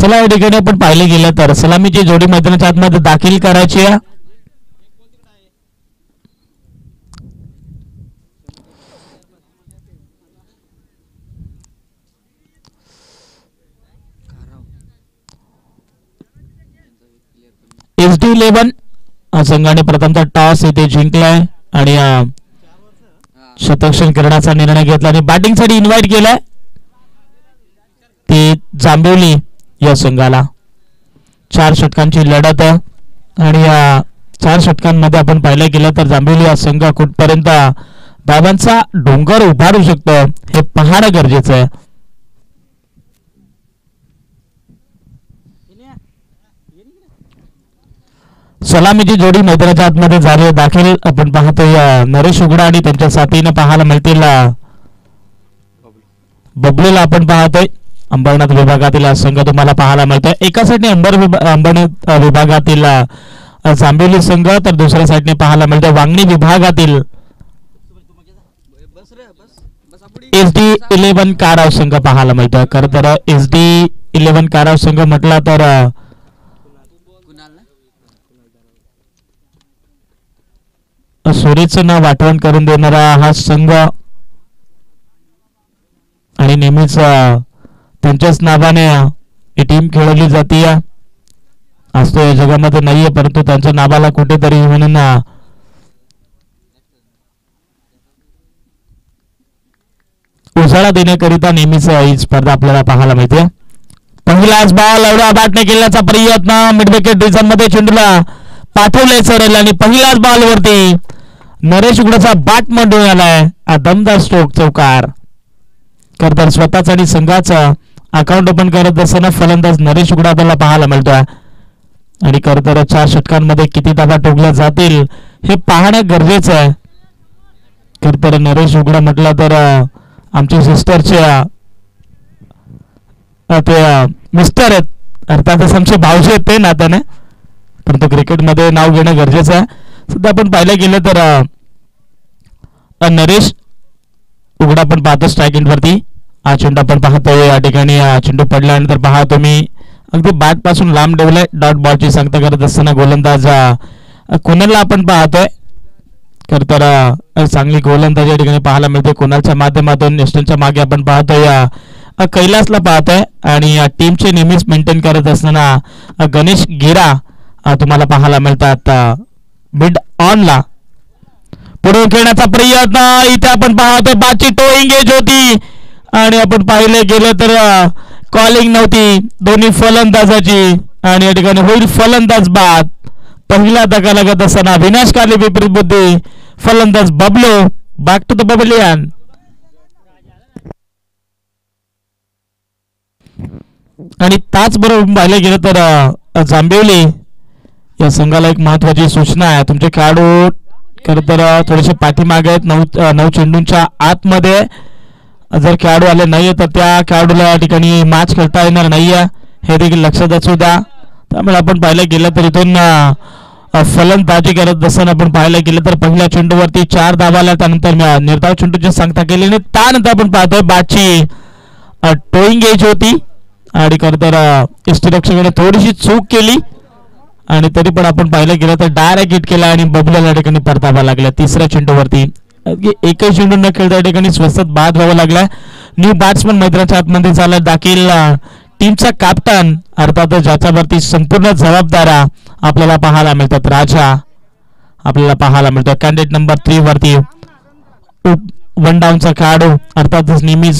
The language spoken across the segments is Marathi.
चला या ठिकाणी आपण पाहिले गेलं तर सलामीची जोडी मैदानाच्या आतमध्ये दाखल करायची आहे. SD11 संघाने प्रथमतः टॉस येथे जिंकलाय आणि शतक्षण करण्याचा निर्णय घेतला आणि बॅटिंग साठी इन्व्हाइट केलाय ते जांभेवली या संघाला. 4 षटकांची लढत आणि या 4 षटकांमध्ये आपण पाहिलं गेलं तर जांभेवली हा संघ कुठपर्यंत धावांचा डोंगर उभारू शकतो हे पाहणं गरजेचं आहे. सलामीची जोडी मैदानाच्या आतमध्ये झाली दाखल आपण पाहतोय नरेश उघडा आणि त्यांच्या साथीने पाहायला मिळतील बबलूला आपण पाहतोय. अंबरनाथ विभागातील संघ तुम्हाला पाहायला मिळतोय. एका साईडने अंबरनाथ विभागातील जांभेवली संघ तर दुसऱ्या साईडने पाहायला मिळतोय वांगणी विभागातील SD11 काराव संघ पाहायला मिळतोय. खरं तर SD11 काराव संघ म्हटला तर सुरेचं नाव आठवण करून देणारा हा संघ आणि नेहमीच त्यांच्याच नावाने ही टीम खेळवली जाते. आज तो या जगामध्ये नाहीये परंतु त्यांच्या नावाला कुठेतरी म्हणून उजाळा देण्याकरिता नेहमीच ही स्पर्धा आपल्याला पाहायला मिळते. पहिलाच बॉल एवढा बॅटने केल्याचा प्रयत्न मिड विकेट डिझाईन मध्ये चेंडूला पाठवले सरळ आणि पहिल्याच बॉल वरती नरेश उघडाचा बॅट मंडून आलाय. दमदार स्ट्रोक चौकार करतात स्वतःच आणि संघाचा अकाउंट ओपन करत असताना फलंदाज नरेश उघडा आपल्याला पाहायला मिळतोय आणि खरं 4 षटकांमध्ये किती धावा ठोकल्या जातील हे पाहणं गरजेचं आहे. खरं नरेश उघडा म्हटलं तर आमच्या सिस्टरचे ते मिस्टर आहेत अर्थातच आमचे भाऊजी आहेत ते नात्याने परंतु क्रिकेटमध्ये नाव घेणं गरजेचं आहे. सध्या आपण पाहिलं गेलं तर नरेश उघडा पण पाहतो स्ट्राईक एंड वरती. हा चेंडू आपण पाहतोय या ठिकाणी चेंडू पडल्यानंतर पहा तुम्ही अगदी बॅट पासून लांब ठेवलाय. डॉट बॉलची सांगता करत असताना गोलंदाज कुणालला आपण पाहतोय. खरं तर चांगली गोलंदाजी या ठिकाणी पाहायला मिळते. कुणालच्या माध्यमातून नेशनलच्या मागे आपण पाहतोय कैलासला पाहतोय आणि या टीमचे नेहमीच मेंटेन करत असताना गणेश गिरा तुम्हाला पाहायला मिळतात मिड ऑनला. पुढे खेळण्याचा प्रयत्न इथे आपण पाहतोय बाची टोईंग एज होती आणि आपण पाहिले गेलं तर कॉलिंग नव्हती दोन्ही फलंदाजाची आणि या ठिकाणी होईल फलंदाज बाद. पहिला धक्का लागत असताना विनाशकारी विपरीत बुद्धी फलंदाज बबलो बॅक टू द बबलियन. आणि त्याचबरोबर पाहिलं गेलं तर जांभेवली या संघाला एक महत्वाची सूचना आहे. तुमचे खेळाडू खरं तर थोडेसे पाठीमागे आहेत. 9 चेंडूंच्या आतमध्ये जर खेळाडू आले नाहीये तर त्या खेळाडूला या ठिकाणी मॅच खेळता येणार नाहीये हे देखील लक्षात असू द्या. त्यामुळे आपण पाहिलं गेलं तर इथून फलंदाजी करत असताना आपण पाहिलं गेलं तर पहिल्या चेंडूवरती 4 धावाला त्यानंतर निर्धाव चेंडूची सांगता केली आणि त्यानंतर आपण पाहतोय बॅटची टोईंग एज होती आणि खरं तर यष्टीरक्षकाने थोडीशी चूक केली आणि तरी पण आपण पाहिलं गेलं तर डायरेक्ट हिट केला आणि बबलूला या ठिकाणी परतावा लागला. तिसऱ्या चेंडूवरती एकही चेंडू न खेळता या ठिकाणी स्वस्तात बाद व्हावा लागला. न्यू बॅट्समन मैदानाच्या आतमध्ये झाला दाखल टीमचा कॅप्टन अर्थातच ज्याच्यावरती संपूर्ण जबाबदाऱ्या आपल्याला पाहायला मिळतात. राजा आपल्याला पाहायला मिळतो कॅन्डिडेट नंबर 3 वरती वन डाऊनचा खेळाडू अर्थातच नेहमीच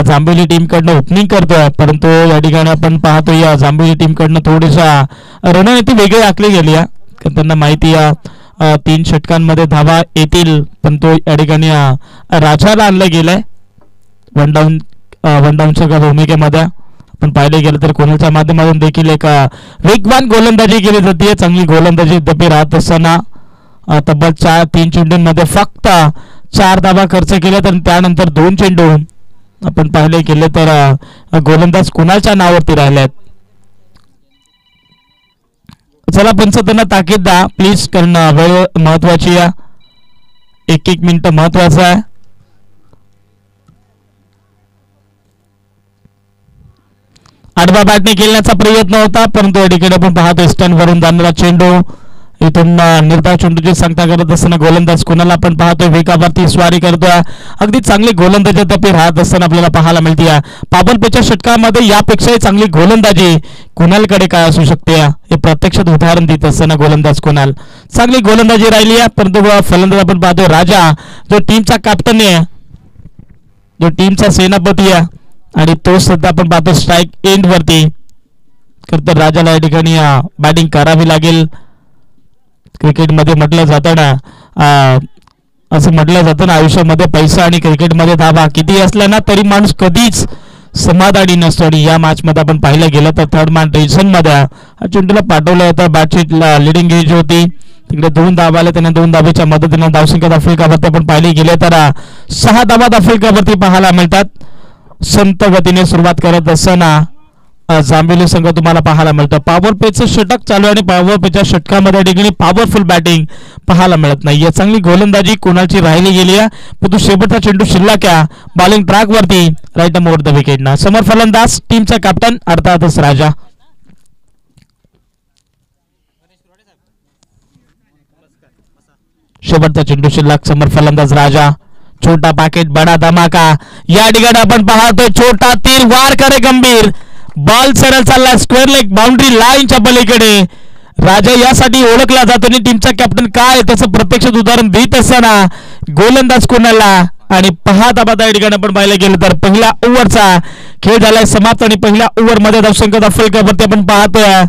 जांभेवली टीम कडनं ओपनिंग करतोय परंतु या ठिकाणी आपण पाहतो या जांभेवली टीम कडनं थोडीसा रणनीती वेगळी आखली गेली आहे. त्यांना माहिती 3 षटकांमध्ये धावा येतील पण तो या ठिकाणी राजाला आणलं गेलंय वन डाऊनच्या भूमिकेमध्ये. आपण पाहिले गेलं तर कोणाच्या माध्यमातून देखील एक वेगवान गोलंदाजी केली जाते. चांगली गोलंदाजी यद्यपि राहत असताना तब्बल 3 चेंडूंमध्ये फक्त 4 धावा खर्च केल्या तर त्यानंतर 2 चेंडू आपण पाहिले गेले तर गोलंदाज कुणाच्या नावावरती राहिलेत. चला पंच त्यांना ताकीद द्या प्लीज कारण वेळ महत्वाची आहे. 1 मिनिट महत्वाचं आहे. आडवा बॅटने खेळण्याचा प्रयत्न होता, परंतु या ठिकाणी आपण पाहतो स्टंट वरून जाणारा चेंडू इथून निर्धाव चेंडूची सांगता करत असताना गोलंदाज कोणाला आपण पाहतोय वेगावरती स्वारी करतोय. अगदी चांगली गोलंदाजी तपी राहत असताना आपल्याला पाहायला मिळते. पावलपेच्या षटकामध्ये यापेक्षाही चांगली गोलंदाजी कुणालकडे काय असू शकते हे प्रत्यक्षात उदाहरण देत असताना गोलंदाज कुणाल चांगली गोलंदाजी राहिली आहे. परंतु फलंदाज आपण पाहतोय राजा, जो टीमचा कॅप्टन आहे, जो टीमचा सेनापती आहे, आणि तो सध्या आपण पाहतो स्ट्राईक एंड वरती. तर राजाला या ठिकाणी बॅटिंग करावी लागेल. क्रिकेटमध्ये म्हटलं जातं ना, असं म्हटलं जातं ना, आयुष्यामध्ये पैसा आणि क्रिकेटमध्ये धावा किती असला ना तरी माणूस कधीच समाधानी नसतो. आणि या मॅच मध्ये आपण पाहिलं गेलं तर थर्ड मॅन टेन्शन मध्ये चेंडूला पाठवलं होतं. बॅटची लिडिंग एज होती, तिकडे 2 धावा आले, त्याने 2 धावेच्या मदतीने धावसंख्या आफ्रिकावरती आपण पाहिली गेले तर 6 धावा आफ्रिकावरती पाहायला मिळतात. संत गतीने सुरुवात करत असताना जांभेली संघ तुम्हाला पाहायला मिळतं. पॉवर पेचं षटक चालू आहे आणि पॉवर पेच्या षटकामध्ये ठिकाणी पॉवरफुल बॅटिंग पाहायला मिळत नाही. या चांगली गोलंदाजी कोणाची राहिली गेली आहे, परंतु शेवटचा चेंडू शिल्लक आहे बॉलिंग ट्रॅक वरती राईट ओव्हर द विकेट ना. समोर फलंदाज टीमचा कॅप्टन अर्थातच राजा. शेवटचा चेंडू शिल्लक, समोर फलंदाज राजा. छोटा पॅकेट बडा धमाका, या ठिकाणी आपण पाहतोय छोटा तीर वार करे गंभीर, बॉल सरळ चालला स्क्वेअर लेग बाउंड्री लाईनच्या पलीकडे. राजा यासाठी ओळखला जातो आणि टीमचा कॅप्टन काय त्याचं प्रत्यक्षात उदाहरण देत असताना गोलंदाज कोणाला. आणि पाहता या ठिकाणी आपण पाहिलं गेलं तर पहिल्या ओव्हरचा खेळ झालाय समाप्त आणि पहिल्या ओव्हर मध्ये धावसंख्या आफ्रिकावरती आपण पाहतोय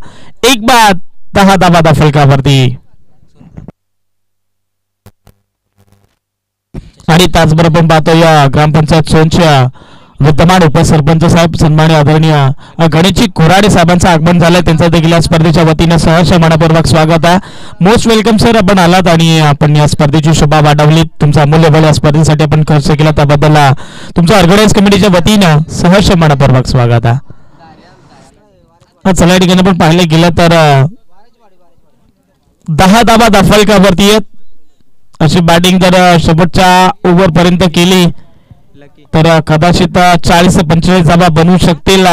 1 बाद 10 धावा आफ्रिकावरती. आणि त्याचबरोबर आपण पाहतो या ग्रामपंचायत सोनच्या विद्यमान उपसरपंच साहेब सन्मान्य आदरणीय गणेशजी कोराडे साहेबांचं आगमन झालंय. त्यांचं देखील या स्पर्धेच्या वतीनं सहर्ष मनपूर्वक स्वागत आहे. मोस्ट वेलकम सर, आपण आलात आणि आपण या स्पर्धेची शोभा वाढवली. तुमचा अमूल्य वेळ या स्पर्धेसाठी आपण खर्च केला त्याबद्दल तुमच्या ऑर्गनाइज कमिटीच्या वतीनं सहर्ष मनपूर्वक स्वागत आहे. चला या ठिकाणी आपण पाहिलं गेलं तर 10 धावा आफ्रिकावरती आहेत. अशी बॅटिंग जर शेवटच्या ओव्हर पर्यंत केली तर कदाचित 40 ते 45 धावा बनवू शकतील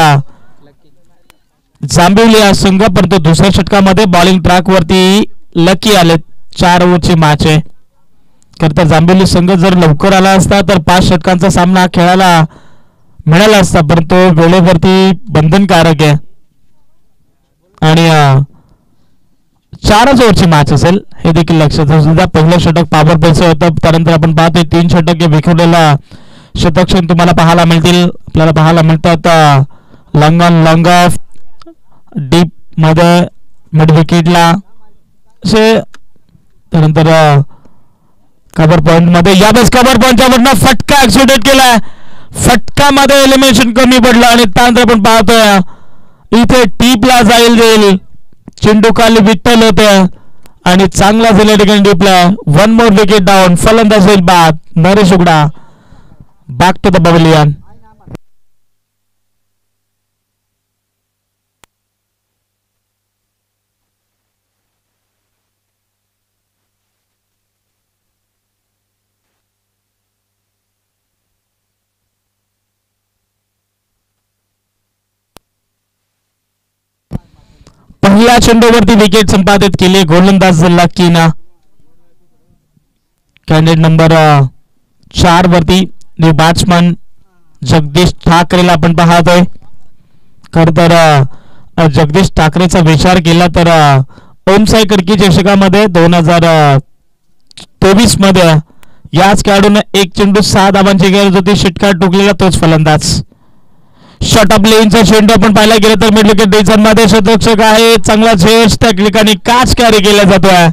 जांभिवली हा संघ. परंतु दुसऱ्या षटकामध्ये बॉलिंग ट्रॅक वरती लकी आले. 4 ओव्हरची मॅच आहे. तर जांभिवली संघ जर लवकर आला असता तर 5 षटकांचा सामना खेळायला मिळाला असता, परंतु वेळेवरती बंधनकारक आहे आणि 4च ओव्हरची मॅच असेल हे देखील लक्षात असू द्या. पहिलं षटक पॉवर प्लेचं होतं, त्यानंतर आपण पाहतोय 3 षटक विखुरलेला शतक्षण तुम्हाला पाहायला मिळतील. आपल्याला पाहायला मिळतात long on long of deep मध्ये मिड विकेटला असे, त्यानंतर कव्हर पॉइंट मध्ये यावेळेस कव्हर पॉइंटच्या वरनं फटका ऍक्सिडेंट केलाय. फटकामध्ये एलिमिनेशन कमी पडलं आणि त्यानंतर आपण पाहतोय इथे टीपला जाईल चेंडू खाली विठ्ठल होते आणि चांगला झाला ठिकाणी डीपला. 1 मोर विकेट डाऊन, फलंदाज होईल बाद Naresh उगडा. Back to the pavilion. पहिल्या चेंडूवरती विकेट संपादित केली गोलंदाज लकीना. कॅन्डिडेट नंबर 4 वरती बॅट्समन जगदीश ठाकरेला आपण पाहतोय. खर तर जगदीश ठाकरेचा विचार केला तर ओमसाई कडकी चषकामध्ये 2023 मध्ये याच खेळाडूने 1 चेंडू 6 धावांची गरज होती. षटकार टोकलेला तोच फलंदाज. शॉट ऑफ लेनचा चेंडू आपण पाहायला गेलं तर मिड विकेट डिझाइन मध्ये शतरक्षक आहे. चांगला झेल त्या ठिकाणी काच कॅरी केला जातोय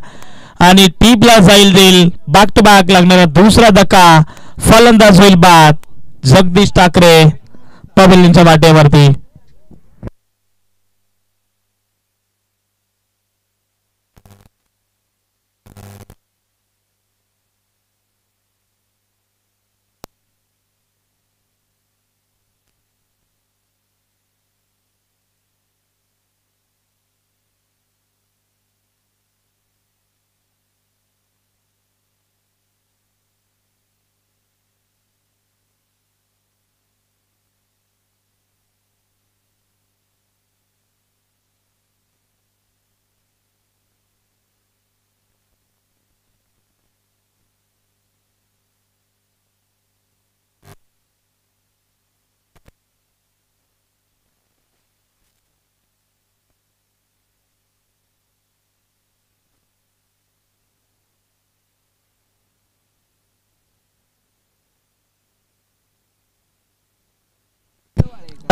आणि टीपला जाईल बॅक टू बॅक लागणारा दुसरा धक्का, फलंदाज होईल बाद. जगदीश ठाकरे पवेलियनच्या वाटेवरती.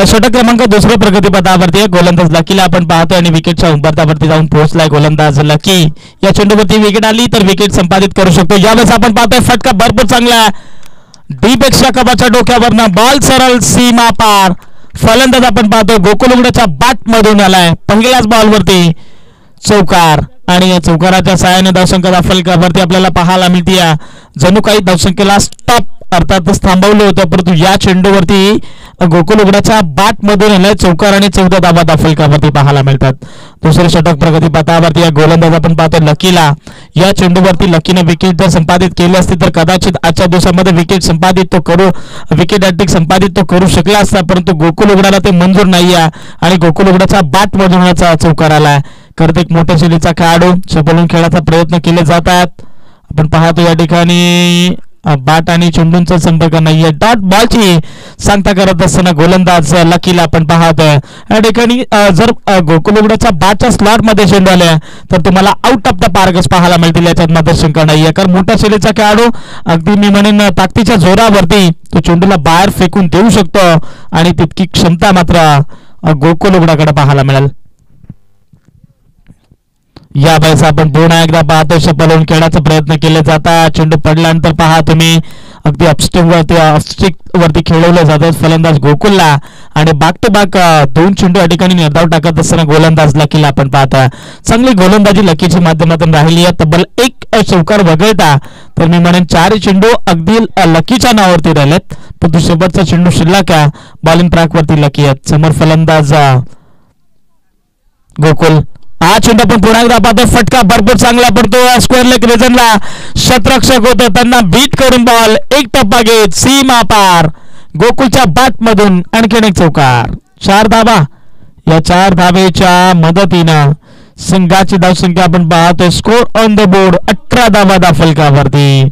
षटक क्रमांक दुसऱ्या प्रगतीपथावरती गोलंदाज लकीला आपण पाहतोय आणि विकेटच्या उंबरठ्यावरती जाऊन पोहोचलाय गोलंदाज लकी. या चेंडूवरती विकेट आली तर विकेट संपादित करू शकतो. यावेळेस आपण पाहतोय फटका भरपूर चांगला डी पेक्षा कबाच्या डोक्यावरनं बॉल सरळ सीमा पार. फलंदाज आपण पाहतोय गोकुल उघड्याच्या बॅट मधून आलाय. पहिल्याच बॉलवरती चौकार आणि या चौकाराच्या सहाय्याने धावसंख्या फलकावरती आपल्याला पाहायला मिळते. जणू काही धावसंख्येला स्टॉप अर्थातच थांबवलं होतं, परंतु या चेंडूवरती गोकुल उघड्याच्या बॅट मधून आलाय चौकार आणि 14 धावा फलकावरती पाहायला मिळतात. दुसरे षटक प्रगतीपथावरती या गोलंदाज आपण पाहतोय लकीला. या चेंडूवरती लकीने विकेट जर संपादित केली असती तर कदाचित आजच्या दिवसामध्ये विकेट हॅट्रिक संपादित तो करू शकला असता, परंतु गोकुल उघड्याला ते मंजूर नाहीये आणि गोकुल उघड्याच्या बॅट मधून चौकार आलाय. करत एक मोठ्या शैलीचा खेळाडू सफलून खेळायचा प्रयत्न केले जातात. आपण पाहतो या ठिकाणी बॅट आणि चेंडूंचा संपर्क नाहीये. डॉट बॉलची सांगता करत असताना गोलंदाज लकीला आपण पाहतोय. या ठिकाणी जर गोकुल उघड्याच्या बॅटच्या स्लॉट मध्ये चेंडू आले तर तुम्हाला आउट ऑफ द पार्कच पाहायला मिळतील, याच्यात मात्र शंका नाहीये. कारण मोठ्या शैलीचा खेळाडू अगदी मी म्हणेन ताकदीच्या जोरावरती तो चेंडूला बाहेर फेकून देऊ शकतो आणि तितकी क्षमता मात्र गोकुल उघड्याकडे पाहायला मिळेल. या वेळेस आपण पुन्हा एकदा पाहतो सफलून खेळायचा प्रयत्न केले जातात. चेंडू पडल्यानंतर पहा तुम्ही अगदी ऑफस्टिक वरती खेळवले जातात फलंदाज गोकुलला आणि बाक टू बाक 2 चेंडू या ठिकाणी निर्धाव टाकत असताना गोलंदाज लकीला आपण पाहतोय. चांगली गोलंदाजी लकीच्या माध्यमातून राहिली आहे. तब्बल 1 चौकार वगळता तर मी म्हणेन 4 चेंडू अगदी लकीच्या नावावरती राहिलेत, पण शेवटचा चेंडू शिल्लक बॉलिंग ट्रॅक वरती लकी आहेत. समोर फलंदाज गोकुल. हा चेंडू आपण पुन्हा एकदा पाहतो. फटका भरपूर चांगला पडतो. स्क्वेअर लेग रिजनला शतरक्षक होतो त्यांना बीट करून बॉल एक टप्पा घेत सीमा पार. गोकुलच्या बॅट मधून आणखीन एक चौकार. 4 धावा. या 4 धावेच्या मदतीनं संघाची धावसंख्या आपण पाहतोय स्कोर ऑन द बोर्ड 18 धावा फलकावरती.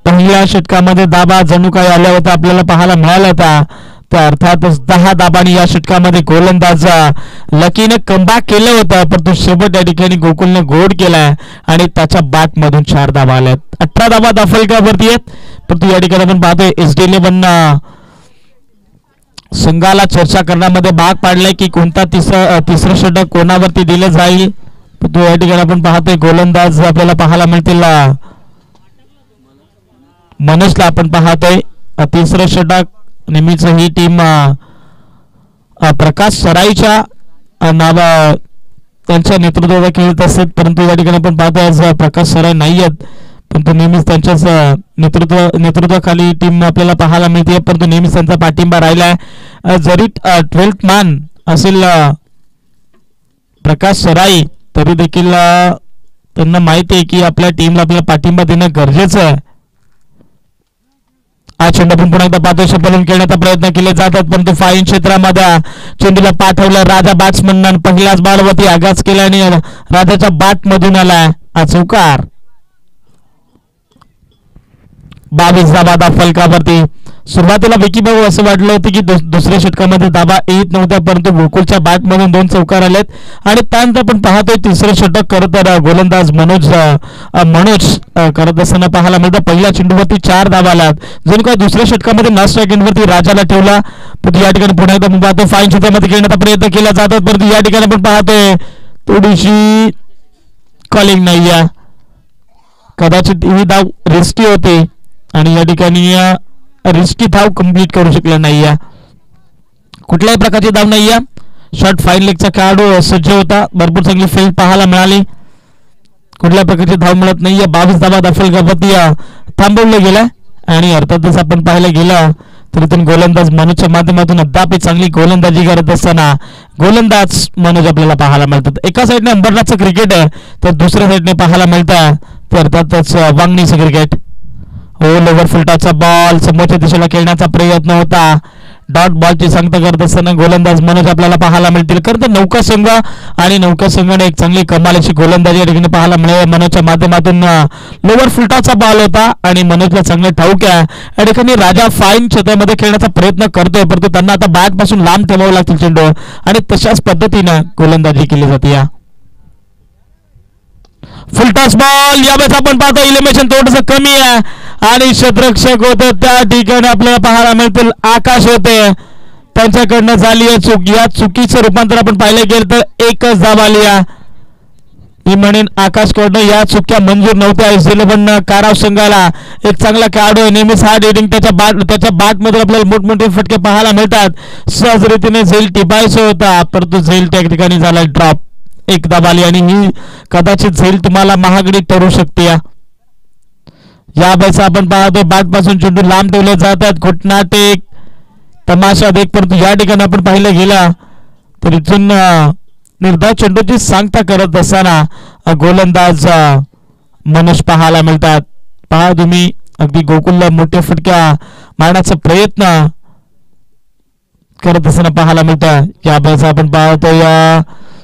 पहिल्या षटकामध्ये धावा जणू काही आल्या होत्या आपल्याला पाहायला मिळाला होता, तर अर्थातच 10 धाबांनी या षटकामध्ये गोलंदाज लकीने कमबॅक केलं होतं, परंतु शेवट या ठिकाणी गोकुलने गोड केलाय आणि त्याच्या बॅट मधून 4 धावा आल्यात. 18 धावा फलकावरती आहेत. परंतु या ठिकाणी आपण पाहतोय SD11 संघाला चर्चा करण्यामध्ये भाग पाडलाय की कोणता तिसरं षटक कोणावरती दिलं जाईल. परंतु या ठिकाणी आपण पाहतोय गोलंदाज आपल्याला पाहायला मिळतील मनोजला आपण पाहतोय. तिसरं षटक नेहमीच ही टीम प्रकाश सराईच्या नावा त्यांच्या नेतृत्वात खेळत असतात, परंतु या ठिकाणी आपण पाहतो आज प्रकाश सराई नाही आहेत, परंतु नेहमीच त्यांच्याच नेतृत्वाखाली टीम आपल्याला पाहायला मिळते. परंतु नेहमीच त्यांचा पाठिंबा राहिलाय. जरी 12th मॅन असेल प्रकाश सराई तरी देखील त्यांना माहिती आहे की आपल्या टीमला आपल्याला पाठिंबा देणं गरजेचं आहे. हा चेंडू पण पुन्हा एकदा पाहतो सफलून खेळण्याचा प्रयत्न केले जातात, परंतु फाईन क्षेत्रामध्ये चेंडूला पाठवलं. राजा बॅट्समन पहिल्याच बॉलवरती आघात केला आणि राजाच्या बॅट मधून आला हा चौकार. 22 धावा फलकावरती. सुरुवातीला विकी भाऊ असं वाटलं होतं की दुसऱ्या षटकामध्ये धावा येत नव्हत्या, परंतु गोकुलच्या बॅट मधून 2 चौकार आलेत आणि त्यानंतर आपण पाहतोय तिसरं षटक करत गोलंदाज मनोज करत असताना पाहायला मिळतं. पहिल्या चेंडूवरती 4 धावा आल्यात. जणू काय दुसऱ्या षटकामध्ये लास्ट सेकंडवरती राजाला ठेवला, परंतु या ठिकाणी पुन्हा एकदा पाहतो फाईन क्षेत्रामध्ये खेळण्याचा प्रयत्न केला जातात, परंतु या ठिकाणी आपण पाहतोय थोडीशी कॉलिंग नाही आहे. कदाचित ही धाव रिस्की होती आणि या ठिकाणी रिस्की धाव कंप्लीट करू शकला नाहीये. कुठल्याही प्रकारची धाव नाहीये. शॉर्ट फाईन लेगचा खेळाडू सज्ज होता. भरपूर चांगली फील्ड पाहायला मिळाली. कुठल्या प्रकारची धाव मिळत नाहीये. 22 धावा फलकावरती थांबवलं गेलं आणि अर्थातच आपण पाहायला गेलं तर इथून गोलंदाज मनोजच्या माध्यमातून अद्याप चांगली गोलंदाजी करत असताना गोलंदाज मनोज आपल्याला पाहायला मिळतात. एका साईडने अंबरनाथचं क्रिकेट आहे तर दुसऱ्या साईडने पाहायला मिळतं तर अर्थातच वांगणीचं क्रिकेट. हो, लोवर फुलटाचा बॉल समोरच्या दिशेला खेळण्याचा प्रयत्न होता. डॉट बॉलची सांगता करत असताना गोलंदाज मनोज आपल्याला पाहायला मिळतील. खरं तर नौका संघ आणि नौका संघाने एक चांगली कमालीची गोलंदाजी या ठिकाणी पाहायला मिळेल. मनोजच्या माध्यमातून लोवर फुलटाचा बॉल होता आणि मनोजला चांगले ठाऊक आहे या ठिकाणी राजा फाईन क्षेत्रामध्ये खेळण्याचा प्रयत्न करतोय, परंतु त्यांना आता बॅट पासून लांब ठेवावं लागतील चेंडू आणि तशाच पद्धतीनं गोलंदाजी केली जाते. Full toss ball. यावेळेस आपण पाहतो इलिमिनेशन थोडंसं कमी आहे आणि क्षेत्ररक्षक होते त्या ठिकाणी आपल्याला पाहायला मिळतील आकाश होते. त्यांच्याकडनं झाली आहे चूक. या चुकीचं रूपांतर आपण पाहिलं गेलं तर एकच धाव आली आहे. मी म्हणेन आकाशकडनं या चुक्या मंजूर नव्हत्या. पण काराव संघाला एक चांगला खेळाडू आहे. नेहमीच हार्ड हिटिंग त्याच्या बॅट मध्ये आपल्याला मोठमोठे फटके पाहायला मिळतात. सहज रीतीने झेल टिपायचा होता परंतु झेल त्या ठिकाणी झाला ड्रॉप. एक धाव आली आणि ही कदाचित झेल तुम्हाला महागडी ठरू शकते. या वेळेस आपण पाहतो बॅट पासून चेंडू लांब ठेवले जातात. घुटना टेक तमाशा देख. परंतु या ठिकाणी आपण पाहिलं गेला तर इथून निर्धाव चेंडूची सांगता करत असताना गोलंदाज मनोज पाहायला मिळतात. पहा तुम्ही अगदी गोकुलला मोठ्या फटक्या मारण्याचा प्रयत्न करत असताना पाहायला मिळतात. या वेळेस आपण पाहतो या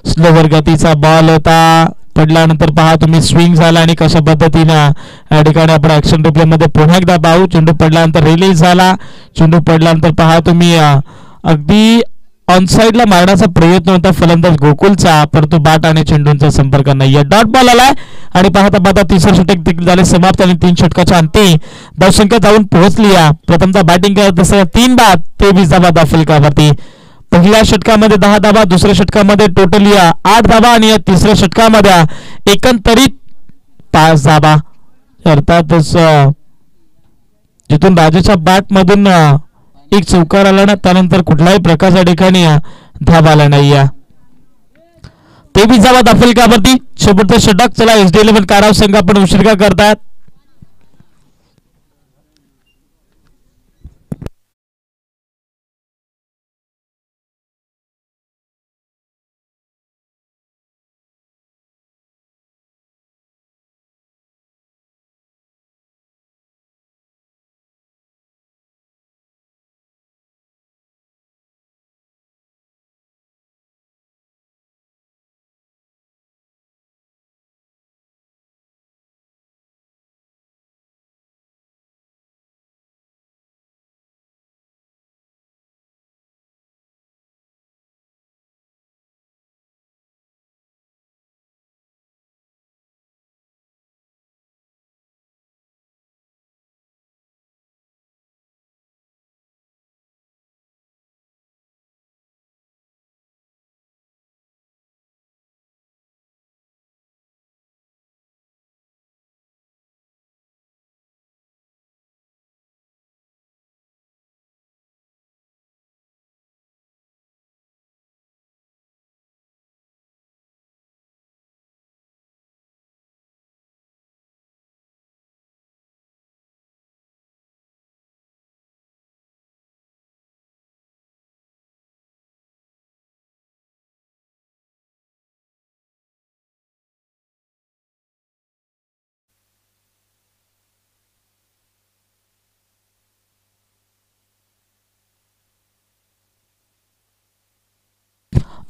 स्लोवर गतीचा बॉल होता. पडल्यानंतर पहा तुम्ही स्विंग झाला आणि कशा पद्धतीनं या ठिकाणी आपण ऍक्शन रिप्ले मध्ये पुन्हा एकदा पाहू. चेंडू पडल्यानंतर रिलीज झाला. चेंडू पडल्यानंतर पहा तुम्ही अगदी ऑनसाइडला मारण्याचा प्रयत्न होता फलंदाज गोकुलचा परंतु बॅट आणि चेंडूंचा संपर्क नाही. डॉट बॉल आलाय आणि पाहता पाहता तिसरं षटक देखील झाले समाप्त आणि 3 षटकाच्या अंती धावसंख्या जाऊन पोहोचली. प्रथमतः बॅटिंग करत असताना 3 बाद 23 धावा दाफलकावरती. पहिल्या षटकामध्ये 10 धावा, दुसऱ्या षटकामध्ये टोटली 8 धावा आणि या तिसऱ्या षटकामध्ये एकंदरीत 5 धावा. अर्थातच जिथून राजाच्या बॅट मधून एक चौकार आला ना त्यानंतर कुठल्याही प्रकारच्या ठिकाणी धाव आला नाही. 23 धावा दाफलकावरती. शेवटचं षटक. चला SD11 काराव संघ आपण उशीर का करतात.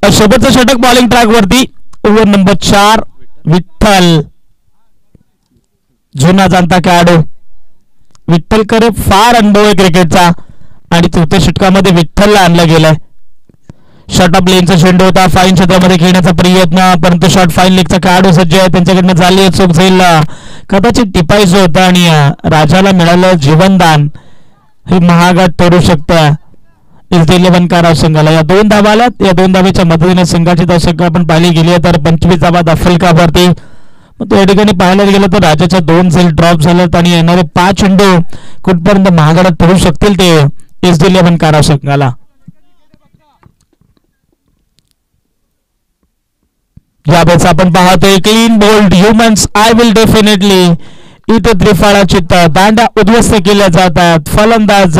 शेवटचं षटक बॉलिंग ट्रॅक वरती. Over number 4. विठ्ठल जुना जाणता खेळाडू. विठ्ठलकर फार अनुभव आहे क्रिकेटचा आणि चौथ्या षटकामध्ये विठ्ठलला आणलं गेलंय. शॉर्ट ऑफ लेनचा चेंडू होता. फाईन क्षेत्रामध्ये खेळण्याचा प्रयत्न परंतु शॉर्ट फाईन लेगचा खेळाडू सज्ज आहे. त्यांच्याकडनं झाली चूक. झेल कदाचित टिपायचं होतं आणि राजाला मिळालं जीवनदान. हे महागात ठरू शकतं SD11 काराव संघाला. या 2 धावा आल्यात. या 2 धावेच्या मदतीने संघाची धावसंख्या आपण पाहिली गेली तर 25 धावा दाफलकावरती. या ठिकाणी पाहायला गेलं तर राजाच्या 2 झेल ड्रॉप झाल्यात आणि येणारे 5 चेंडू कुठपर्यंत महागात ठरू शकतील ते SD11 काराव संघाला. यावेळेस आपण पाहतोय clean bowled humans I will definitely. इथे त्रिफळा चित्त दांड्या उद्ध्वस्त केल्या जातात फलंदाज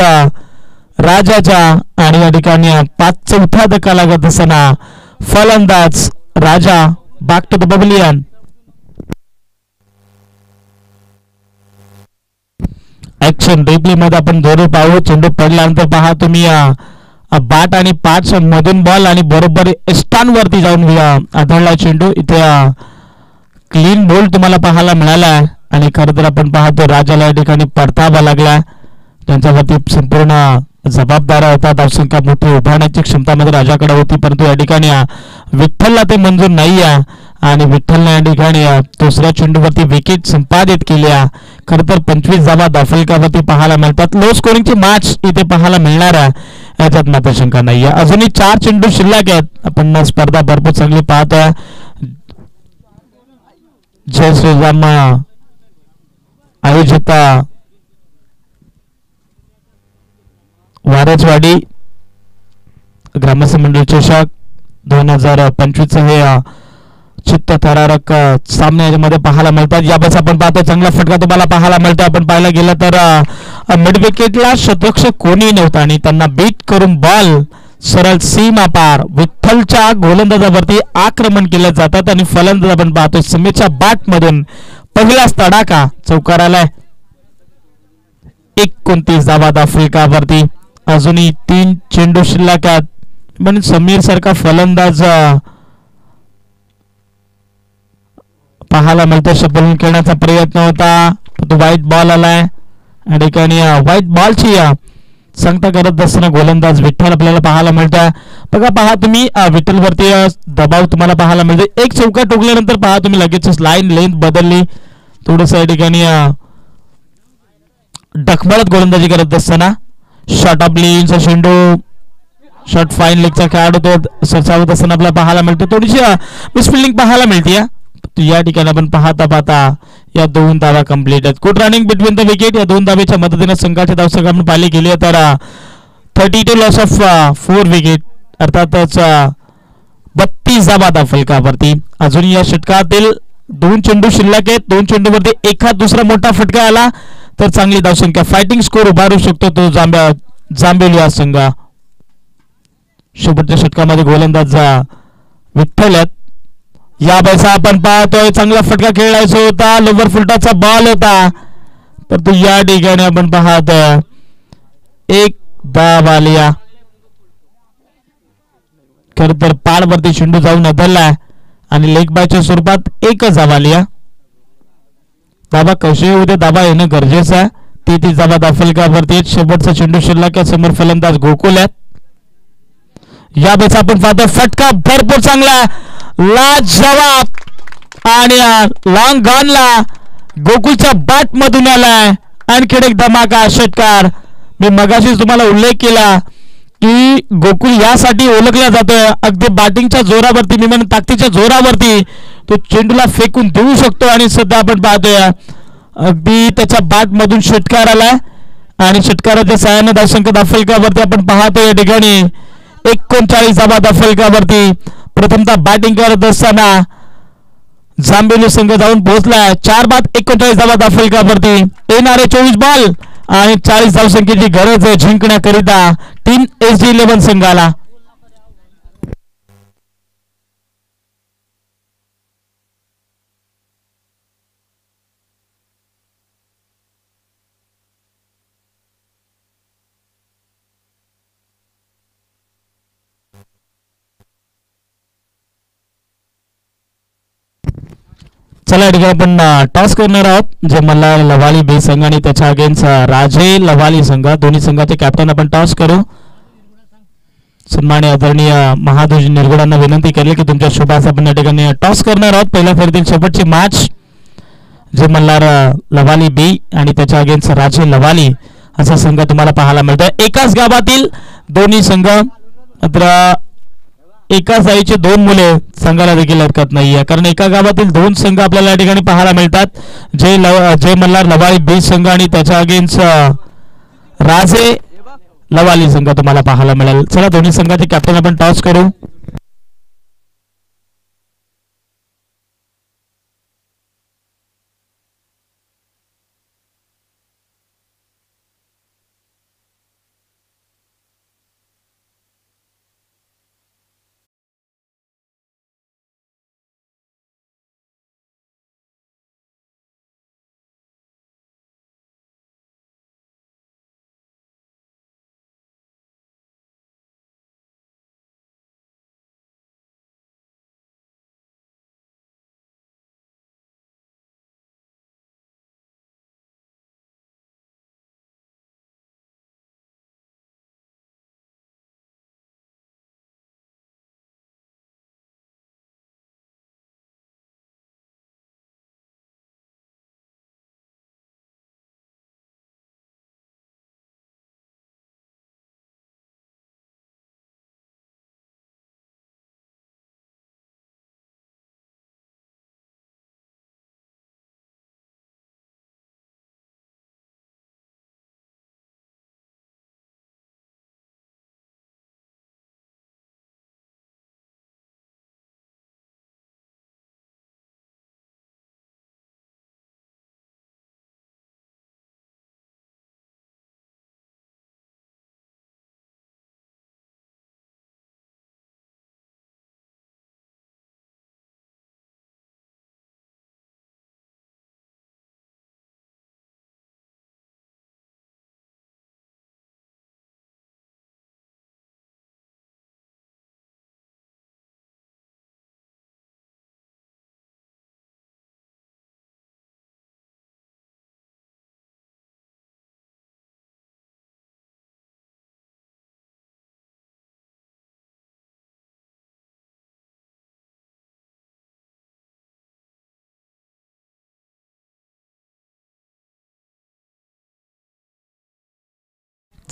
राजाच्या आणि या ठिकाणी 5-4 धक्का लागत असताना फलंदाज Raja back to the pavilion. Action replay मध्ये आपण दोन्ही पाहू. चेंडू पडल्यानंतर पहा तुम्ही बॅट आणि 5 मधून बॉल आणि बरोबर स्टन वरती जाऊन आदळला चेंडू. इथे क्लीन बोल्ड तुम्हाला पाहायला मिळाला आणि खरं तर आपण पाहतो राजाला या ठिकाणी परतावा लागला. त्यांच्यावरती संपूर्ण जबाबदारी होता. धावसंख्या मोठी उभारण्याची क्षमता मध्ये राजाकडे होती परंतु या ठिकाणी विठ्ठलला ते मंजूर नाही आहे आणि विठ्ठलने या ठिकाणी दुसऱ्या चेंडूवरती विकेट संपादित केली. खर तर 25 धावा फलकावरती पाहायला मिळतात. लो स्कोरिंगची मॅच इथे पाहायला मिळणार आहे, याच्यात मात्र शंका नाहीये. अजूनही 4 चेंडू शिल्लक आहेत. आपण स्पर्धा भरपूर चांगली पाहतोय. जय श्रीराम आयोजित वारजवाडी ग्रामस्थ मंडळ चषक 2025 हे चित्तथरारक सामने याच्यामध्ये पाहायला मिळतात. यावेळेस आपण पाहतो चांगला फटका तुम्हाला पाहायला मिळतो. आपण पाहायला गेलं तर मिड विकेटला शतरक्षक कोणी नव्हता आणि त्यांना बीट करून बॉल सरळ सीमा पार विठ्ठलच्या गोलंदाजावरती आक्रमण केलं जातात आणि फलंदाज आपण पाहतोय समीरच्या बॅट मधून पहिलाच तडाखा चौकार आलाय. 29 धावा फलकावरती. अजूनही 3 चेंडू शिल्लक आहेत. पण समीर सारखा फलंदाज पाहायला मिळतो. शतरपूर्ण खेळण्याचा प्रयत्न होता, तो व्हाईट बॉल आलाय. या ठिकाणी व्हाईट बॉलची सांगता करत असताना गोलंदाज विठ्ठल आपल्याला पाहायला मिळतोय. बघा पहा तुम्ही विठ्ठलवरती दबाव तुम्हाला पाहायला मिळतो. एक चौका टोकल्यानंतर पहा तुम्ही लगेच लाईन लेंथ बदलली. थोडस या ठिकाणी डखमळत गोलंदाजी करत असताना शॉर्ट ऑफ लेनचा चेंडू शॉर्ट फाईन लेगचा खेळाडू तो सरसावत असताना आपल्याला पाहायला मिळतो. थोडीशी मिसफिल्डिंग पाहायला मिळते. या ठिकाणी आपण पाहता या 2 धावा कंप्लीट आहेत. Good running between the wicket. या 2 धावेच्या मदतीने संघाच्या धावसंख्या आपण पाहिली गेली तर 32 लॉस ऑफ 4 विकेट अर्थातच 32 धावा फलकावरती. अजून या षटकातील 2 चेंडू शिल्लक आहेत. 2 चेंडूवरती एखाद दुसरा मोठा फटका आला तर चांगली धावसंख्या फायटिंग स्कोर उभारू शकतो तो जांभेली हा संघ. शेवटच्या षटकामध्ये गोलंदाज विठ्ठल आहेत. या बैसा आपण पाहतोय चांगला फटका खेळायचा होता. लोवर फुलटाचा बॉल होता तर तो या ठिकाणी आपण पाहतोय 1 धाव आली. खर तर पाडवरती चेंडू जाऊन अदललाय आणि लेग बायच्या स्वरूपात 1 धाव आली. धाबा कशी उद्या धाबा येणं गरजेचं आहे. 33 धावा फलकावरती. शेवटचा चेंडू शिल्लक समोर फलंदाज गोकुल आहेत. या बेस आपण पाहतो फटका भरपूर चांगला लाजवाब आणि लॉंग गॉनला गोकुलच्या बॅट मधून आलाय. आणखी एक धमाका षटकार. मी मगाशीच तुम्हाला उल्लेख केला की गोकुल यासाठी ओळखला जातोय अगदी बॅटिंगच्या जोरावरती मी म्हणून ताकदीच्या जोरावरती तो चेंडूला फेकून देऊ शकतो. आणि सध्या आपण पाहतोय अगदी त्याच्या बॅट मधून षटकार आलाय आणि षटकाराच्या सहाय्याने धावसंख्या फलकावरती आपण पाहतोय या ठिकाणी 39 धावा फलकावरती. प्रथमतः बॅटिंग करत असताना जांभेली संघ जाऊन पोहोचलाय. 4 बाद 39 धावा फलकावरती. येणारे 24 बॉल आणि 40 धावसंख्येची गरज आहे जिंकण्याकरिता टीम SG11 संघाला. चला ठिकाणी आपण टॉस करणार आहोत. जे मल्हार लवाली बी संघ आणि त्याच्या अगेन्स्ट राजे लवाली संघ दोन्ही संघाचे कॅप्टन आपण टॉस करू. सन्मान्य आदरणीय महादोजी निरगुडांना विनंती केली की तुमच्या शुभास आपण या ठिकाणी टॉस करणार आहोत. पहिल्या फेरीतील शेवटची मॅच जे मल्हार लवाली बी आणि त्याच्या अगेन्स्ट राजे लवाली असा संघ तुम्हाला पाहायला मिळतोय. एकाच गावातील दोन्ही संघ मात्र एकाच आईचे 2 मुले संघाला देखील हरकत नाहीये कारण एका गावातील 2 संघ आपल्याला या ठिकाणी पाहायला मिळतात. जय मल्हार लवाली बी संघ आणि त्याच्या अगेन्स्ट राजे लवाली संघ तुम्हाला पाहायला मिळेल. चला दोन्ही संघाचे कॅप्टन आपण टॉस करू.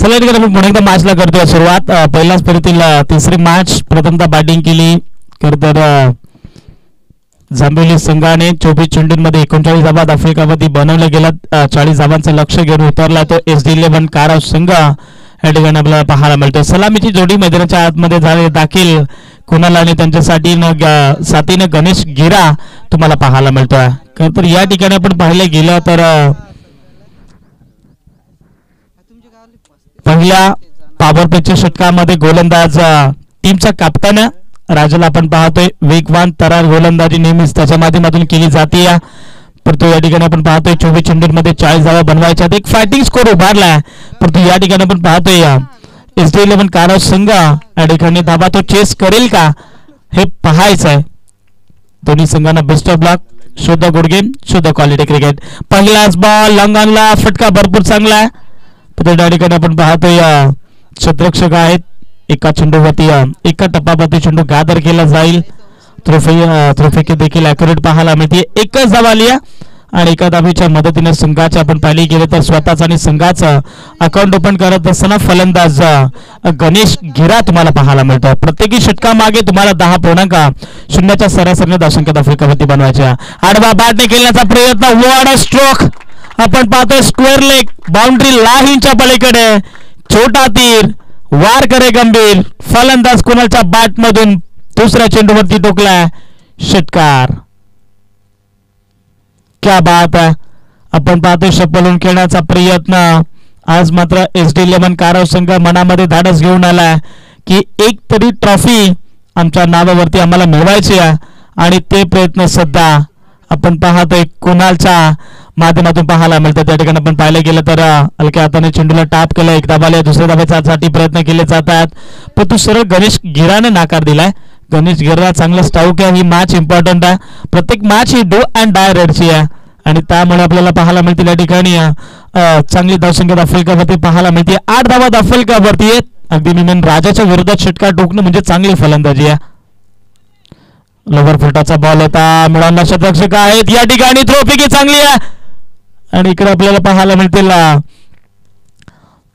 चला ठीक आहे आपण पुन्हा एकदा मॅचला करतोय सुरुवात. पहिल्याच फेरीतील तिसरी मॅच प्रथमतः बॅटिंग केली खरं तर जांभिवली संघाने 24 चेंडूंमध्ये 39 धावा आफ्रिकामध्ये बनवल्या गेल्या. 40 धावांचं लक्ष घेऊन उतरला तो SD11 काराव संघ या ठिकाणी आपल्याला पाहायला मिळतो. सलामीची जोडी मैदानाच्या आतमध्ये झाले दाखल कुणाल आणि त्यांच्यासाठी साथीने गणेश गिरा तुम्हाला पाहायला मिळतोय. खरं तर या ठिकाणी आपण पाहिलं गेलं तर पहिल्या पॉवर प्लेच्या षटकामध्ये गोलंदाज टीमचा कॅप्टन राजाला आपण पाहतोय वेगवान तरार गोलंदाजी नेहमीच त्याच्या माध्यमातून केली जाते. परंतु या ठिकाणी आपण पाहतोय 24 चेंडूंमध्ये 40 धावा बनवायच्या एक फायटिंग स्कोर उभारलाय. परंतु या ठिकाणी आपण पाहतोय SD11 काराव संघ या ठिकाणी धावा तो चेस करेल का हे पाहायचं आहे. दोन्ही संघांना बेस्ट ऑफ लक. शुद्ध गुड गेम शुद्ध क्वालिटी क्रिकेट. पहिलाच बॉल लॉंगॉनला फटका भरपूर चांगला आहे. त्या ठिकाणी आपण पाहतोय क्षेत्ररक्षक आहेत एका चेंडूवरती एका टप्प्यावरती चेंडू गादर केला जाईल. ट्रॉफी देखील ॲक्युरेट पाहायला मिळते. एकच धाव आली आणि एका धावेच्या मदतीने संघाचे आपण पाहिले गेले तर स्वतःच आणि संघाचं अकाउंट ओपन करत असताना फलंदाज गणेश गिरा तुम्हाला पाहायला मिळतो. प्रत्येकी षटकामागे तुम्हाला 10.0च्या सरासरीने धावसंख्या आफ्रिकावरती बनवायच्या. आडवा बॅटने खेळण्याचा प्रयत्न वॉड स्ट्रोक आपण पाहतोय स्क्वेअर लेग बाउंड्री लाईनच्या पलीकडे छोटा तीर वार करे गंभीर. फलंदाज कुणालच्या बॅट मधून दुसऱ्या चेंडूवरती टोकलाय षटकार. क्या बात आहे. आपण पाहतोय शपलून खेळण्याचा प्रयत्न. आज मात्र SD11 काराव संघ मनामध्ये धाडस घेऊन आलाय की एक तरी ट्रॉफी आमच्या नावावरती आम्हाला मिळवायची आहे आणि ते प्रयत्न सध्या आपण पाहतोय कुणालच्या माध्यमातून पाहायला मिळतं. त्या ठिकाणी आपण पाहिलं गेलं तर हलक्या हाताने चेंडूला टॅप केलं. एक धावाला दुसऱ्या धावेसाठी प्रयत्न केले जात आहेत पण तू सरळ गणेश गिराने नाकार दिलाय. गणेश गिरा चांगलं स्टाऊक आहे. ही मॅच इम्पॉर्टंट आहे. प्रत्येक match he do and dye रेडची आहे आणि त्यामुळे आपल्याला पाहायला मिळतील या ठिकाणी चांगली धावसंख्या आफ्रिकावरती पाहायला मिळते. 8 धावा आफ्रिकावरती आहेत. अगदी निमन राजाच्या विरोधात षटकार टोकणं म्हणजे चांगली फलंदाजी आहे. लोवर फुटाचा बॉल होता मिळवणारा क्षेत्ररक्षक आहेत या ठिकाणी थ्रोपिकी चांगली आहे आणि इकडे आपल्याला पाहायला मिळतील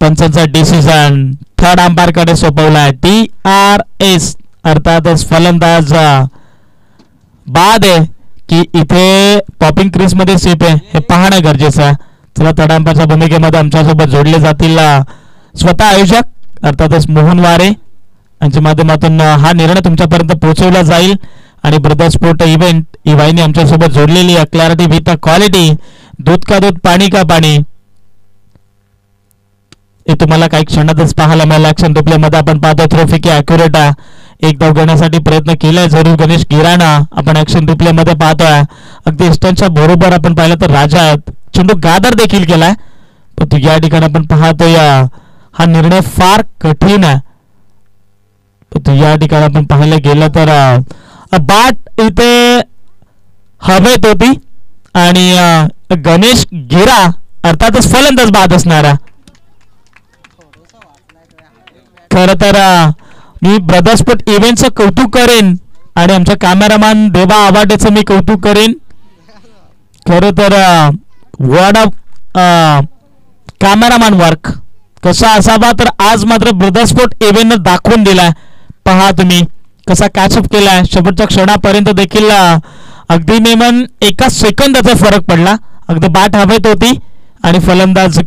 पंचांचा डिसिजन थर्ड अंपायर कडे सोपवलाय. TRS अर्थातच फलंदाज बाद आहे की इथे पॉपिंग क्रीज मध्ये सेफ आहे हे पाहणं गरजेचं आहे. चला थर्ड अंपायरच्या भूमिकेमध्ये आमच्यासोबत जोडले जातील स्वतः आयोजक अर्थातच मोहन वारे यांच्या माध्यमातून हा निर्णय तुमच्यापर्यंत पोहोचवला जाईल आणि ब्रदर स्पोर्ट इव्हेंट ही वाहिनी आमच्यासोबत जोडलेली आहे. क्लॅरिटी विथ क्वालिटी दूध का दूध पाणी का पाणी हे तुम्हाला काही क्षणातच पाहायला मिळालं. ऍक्शन रिप्ले मध्ये आपण पाहतो थ्रोफी की ॲक्युरेट आहे. एक धाव घेण्यासाठी प्रयत्न केलाय जरूर गणेश गिराना आपण ऍक्शन रिप्ले मध्ये पाहतोय. अगदी इस्टनच्या बरोबर आपण पाहिलं तर राजा आहेत. चेंडू गादर देखील केलाय पण या ठिकाणी आपण पाहतोय हा निर्णय फार कठीण आहे. या ठिकाणी आपण पाहायला गेलं तर बाट इथे हवेत होती आणि गणेश गिरा अर्थातच फलंदाज बाद असणारा. खर तर मी ब्रदर स्पोर्ट इव्हेंटचं कौतुक करेन आणि आमच्या कॅमेरामॅन देवा आवाडेचं मी कौतुक करेन. खरं तर वर्ड ऑफ कॅमेरामॅन वर्क कसा असावा तर आज मात्र ब्रदर स्पोर्ट इव्हेंटनं दाखवून दिलाय. पहा तुम्ही कसा कॅचअप केलाय. शेवटच्या क्षणापर्यंत देखील अगदी नेमन एका सेकंदाचा फरक पडला. अगदी बॅट हवेत होती आणि फलंदाज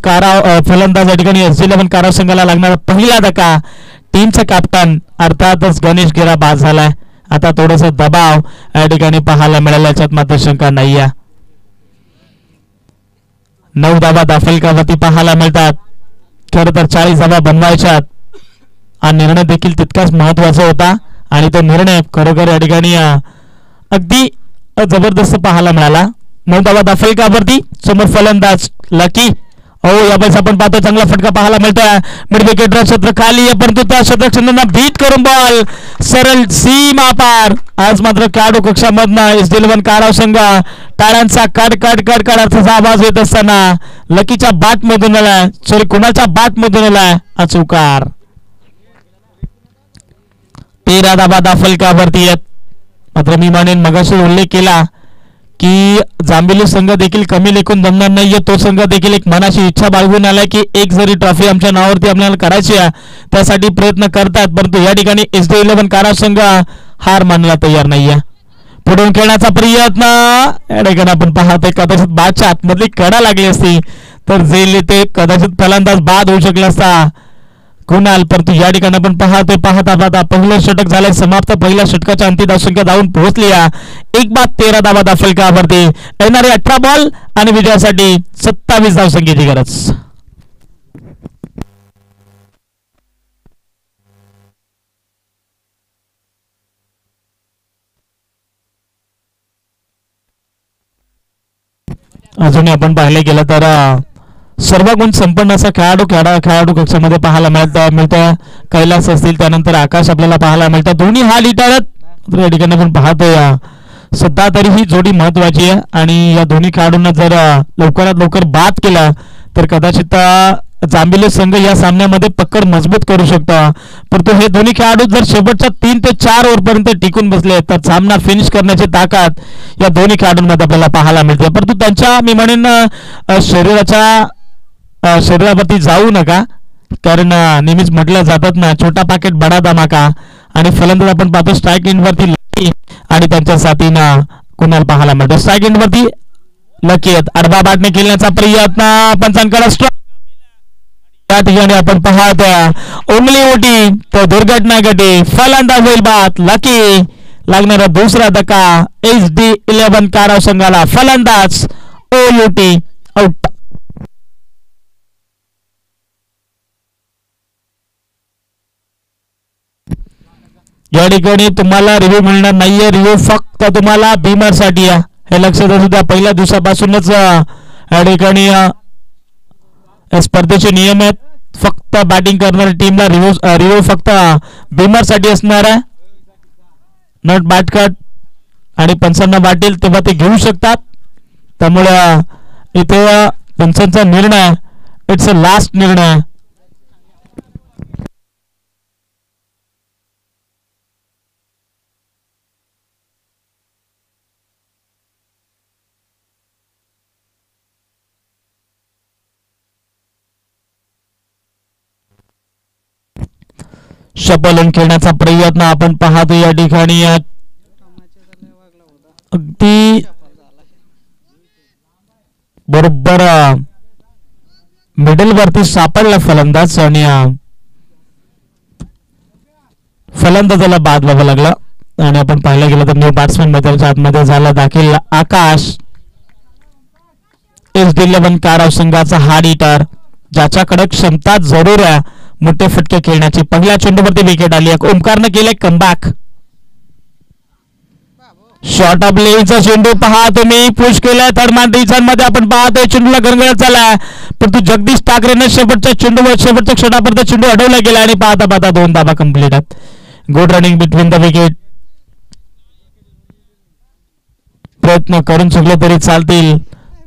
या ठिकाणी SD11 काराव संघाला लागणारा पहिला धक्का टीमचा कॅप्टन अर्थातच गणेश गिरा बाद झालाय. आता थोडस दबाव या ठिकाणी पाहायला मिळाला याच्यात मात्र शंका नाही आहे. 9 धावा आफ्रिकावरती पाहायला मिळतात. खरं तर 40 धावा बनवायच्या. हा निर्णय देखील तितकाच महत्वाचा होता आणि तो निर्णय खरोखर या ठिकाणी अगदी जबरदस्त पाहायला मिळाला. 9 धावा आफ्रिकावरती समोर फलंदाज लकी यावेळेस आपण पाहतो चांगला फटका पाहायला मिळतोय. मिड विकेट क्षेत्र खाली आहे परंतु त्या क्षेत्ररक्षकांना भीत करून बॉल सरळ सीमा पार. आज मात्र खेळाडू कक्षामधनं SD11 काराव संघ टाळ्यांचा कड अर्थाचा आवाज येत असताना लकीच्या बॅट मधून आलाय सॉरी कुणाच्या बॅट मधून आलाय हा चौकार. 13 धावा आफ्रिकावरती आहेत. मात्र मी म्हणेन मगाशी उल्लेख केला की जांभेली संघ देखील कमी लेखून जमणार नाहीये. तो संघ देखील एक मनाची इच्छा बाळगून आलाय की एक जरी ट्रॉफी आमच्या नावावरती आपल्याला करायची आहे त्यासाठी प्रयत्न करतात. परंतु या ठिकाणी SD11 कारवार संघ हार मानला तयार नाहीये. पुढून खेळण्याचा प्रयत्न या ठिकाणी आपण पाहतोय कदाचित बादच्या आतमधली कडा लागली असती तर जेल ते कदाचित फलंदाज बाद होऊ शकला असता कुणाल. परंतु या ठिकाणी आपण पाहता पाहता पहिलं षटक झालंय समाप्त. पहिल्या षटकाच्या अंतिम धावसंख्या धावून पोहोचली आहे 1 बाद 13 धावा फलकावरती. येणारे 18 बॉल आणि विजयासाठी 27 धावसंख्येची गरज. अजूनही आपण पाहिले गेलं तर सर्व गुण संपन्न असा खेळाडू कक्षामध्ये पाहायला मिळतं. कैलास असतील त्यानंतर आकाश आपल्याला पाहायला मिळतात. दोन्ही हाल इटाळत या ठिकाणी आपण पाहतोय सध्या तरी ही जोडी महत्वाची आहे आणि या दोन्ही खेळाडूंना जर लवकरात लवकर बाद केला तर कदाचित जांभेली संघ या सामन्यामध्ये पकड मजबूत करू शकतो. परंतु हे दोन्ही खेळाडू जर शेवटच्या 3 ते 4 ओव्हरपर्यंत टिकून बसले तर सामना फिनिश करण्याची ताकद या दोन्ही खेळाडूंमध्ये आपल्याला पाहायला मिळते. परंतु त्यांच्या मी म्हणेन शरीरावरती जाऊ नका कारण नेहमीच म्हटलं जातात ना छोटा पाकेट बडा धमाका. आणि फलंदाज आपण पाहतो स्ट्राईक एंडवरती लकी आणि त्यांच्या साथीनं कुणाला पाहायला मिळतो. स्ट्राईक एंडवरती लकी आहेत. आडवा बाटने खेळण्याचा प्रयत्न पंचांकडे त्या ठिकाणी आपण पाहतोय उंगली उठी तर दुर्घटना घटी. फलंदाज होईल बाद. लकी लागणारा दुसरा धक्का SD11 कारवार संघाला. फलंदाज OUT आउट. या ठिकाणी तुम्हाला रिव्ह्यू मिळणार नाहीये. रिव्ह्यू फक्त तुम्हाला भीमर साठी आहे हे लक्षात असू द्या. पहिल्या दिवसापासूनच या ठिकाणी स्पर्धेचे नियम आहेत. फक्त बॅटिंग करणाऱ्या टीमला रिव्ह्यू फक्त भीमर साठी असणार आहे. नट बॅट कट आणि पंचांना वाटेल तेव्हा ते घेऊ शकतात. त्यामुळे इथे पंचांचा निर्णय इट्स अ लास्ट निर्णय. शपलन खेळण्याचा प्रयत्न आपण पाहतो या ठिकाणी अगदी बरोबर मिडल वरती सापडला फलंदाज आणि फलंदाजाला बाद व्हावं लागला. आणि आपण पाहायला गेलं तर न्यू बॅट्समॅन मैदानाच्या आतमध्ये झाला दाखल आकाश. SD11 कारवार संघाचा हार्ड हिटर ज्याच्याकडे क्षमता जरूर आहे मोठे फटके खेळण्याची. पहिल्या चेंडूवरती विकेट आली. ओमकारनं केले कमबॅक. शॉर्ट ऑफ लेनचा चेंडू पहा तुम्ही पुश केलाय. थर्ड मॅन रिझन मध्ये आपण पाहतोय चेंडूला गणगणत झालाय. परंतु जगदीश ठाकरेने शेवटच्या क्षणापर्यंत चेंडू अडवला गेला आणि पाहता पाहता 2 धावा कंप्लीट आहेत. Good running between the wicket. प्रयत्न करून चुकले तरी चालतील